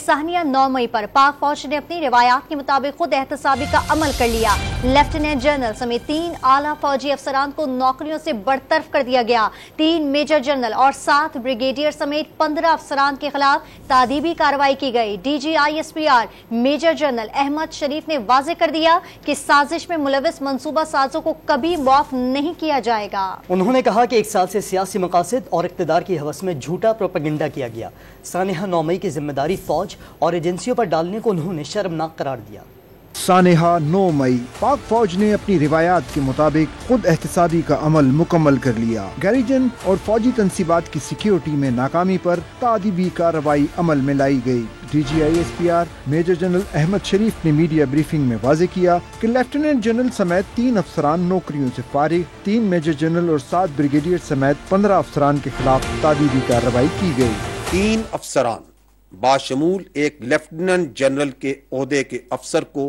साहनिया 9 मई पर पाक फौज ने अपनी रिवायात के मुताबिक खुद एहतसाबी का अमल कर लिया। लेफ्टिनेंट जनरल समेत 3 आला फौजी अफसरान को नौकरियों से बरतरफ कर दिया गया। 3 मेजर जनरल और 7 ब्रिगेडियर समेत 15 अफसरान के खिलाफ तादीबी कार्रवाई की गई। DGISPR मेजर जनरल अहमद शरीफ ने वाजे कर दिया कि साजिश में मुलविस मंसूबा साजों को कभी माफ नहीं किया जाएगा। उन्होंने कहा कि 1 साल से सियासी मकासद और इक़्तिदार की हवस में झूठा प्रोपेगेंडा किया गया। सानेहा 9 मई की जिम्मेदारी फौज और एजेंसियों पर डालने को उन्होंने शर्मनाक करार दिया। सानेहा 9 मई पाक फौज ने अपनी रिवायात के मुताबिक खुद एहतसाबी का अमल मुकम्मल कर लिया। गैरिजन और फौजी तंसीबात की सिक्योरिटी में नाकामी पर तादीबी कार्रवाई अमल में लाई गई। DGISPR मेजर जनरल अहमद शरीफ ने मीडिया ब्रीफिंग में वाजे किया कि लेफ्टिनेंट जनरल समेत 3 अफसरान नौकरियों से फारिग, 3 मेजर जनरल और 7 ब्रिगेडियर समेत 15 अफसरान के खिलाफ तादीबी कार्रवाई की गई। 3 अफसरान बाशमूल एक लेफ्टिनेंट जनरल के ओहदे के अफसर को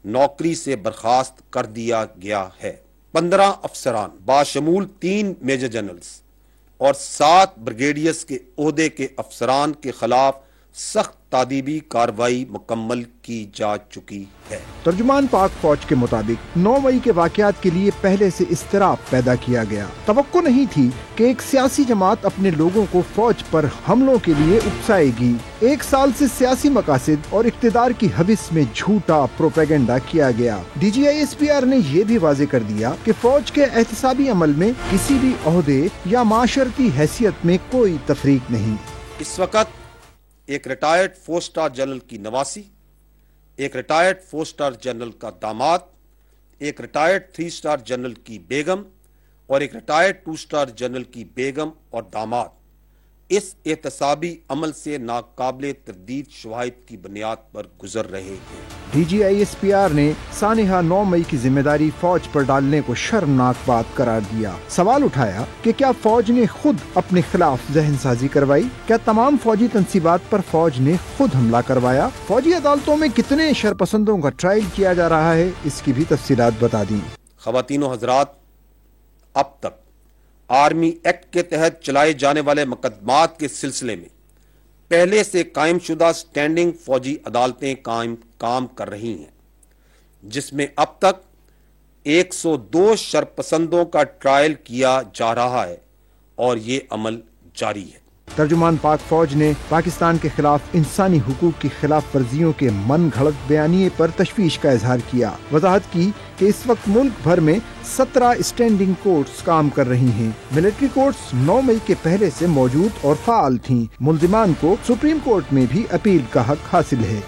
नौकरी से बर्खास्त कर दिया गया है। 15 अफसरान बाशमूल 3 मेजर जनरल्स और 7 ब्रिगेडियर्स के ओहदे के अफसरान के खिलाफ सख्त तादीबी कार्रवाई मुकम्मल की जा चुकी है। तर्जुमान पाक फौज के मुताबिक 9 मई के वाकयात के लिए पहले से इस्तिराब पैदा किया गया। तवक्को नहीं थी कि एक सियासी जमात अपने लोगों को फौज पर हमलों के लिए उकसाएगी। 1 साल से सियासी मकासद और इक़्तिदार की हविस में झूठा प्रोपेगेंडा किया गया। DGISPR ने यह भी वाजे कर दिया कि फौज के एहतसाबी अमल में किसी भी ओहदे या माशरती हैसियत में कोई तफरीक नहीं। इस वक्त एक रिटायर्ड 4 स्टार जनरल की नवासी, एक रिटायर्ड 4 स्टार जनरल का दामाद, एक रिटायर्ड 3 स्टार जनरल की बेगम और एक रिटायर्ड 2 स्टार जनरल की बेगम और दामाद इस एहतसाबी अमल से नाकाबिले तरदीद शवाहिद की बुनियाद पर गुजर रहे हैं। DGISPR ने सानेहा 9 मई की जिम्मेदारी फौज पर डालने को शर्मनाक बात करार दिया। सवाल उठाया कि क्या फौज ने खुद अपने खिलाफ जहन साजी करवाई? क्या तमाम फौजी तंसीबात पर फौज ने खुद हमला करवाया? फौजी अदालतों में कितने शरपसंदों का ट्रायल किया जा रहा है, इसकी भी तफसीलात बता दी। ख़वातीनो हज़रात, अब तक आर्मी एक्ट के तहत चलाए जाने वाले मुकदमात के सिलसिले में पहले से कायम शुदा स्टैंडिंग फौजी अदालतें काम कर रही हैं, जिसमें अब तक 102 शरपसंदों का ट्रायल किया जा रहा है और ये अमल जारी है। तर्जुमान पाक फौज ने पाकिस्तान के खिलाफ इंसानी हुकूक की खिलाफ वर्जियों के मन घड़त बयानिए पर तशवीश का इजहार किया। वजाहत की कि इस वक्त मुल्क भर में 17 स्टैंडिंग कोर्ट्स काम कर रही हैं। मिलिट्री कोर्ट्स 9 मई के पहले से मौजूद और फाल थीं। मुल्जिमान को सुप्रीम कोर्ट में भी अपील का हक हासिल है।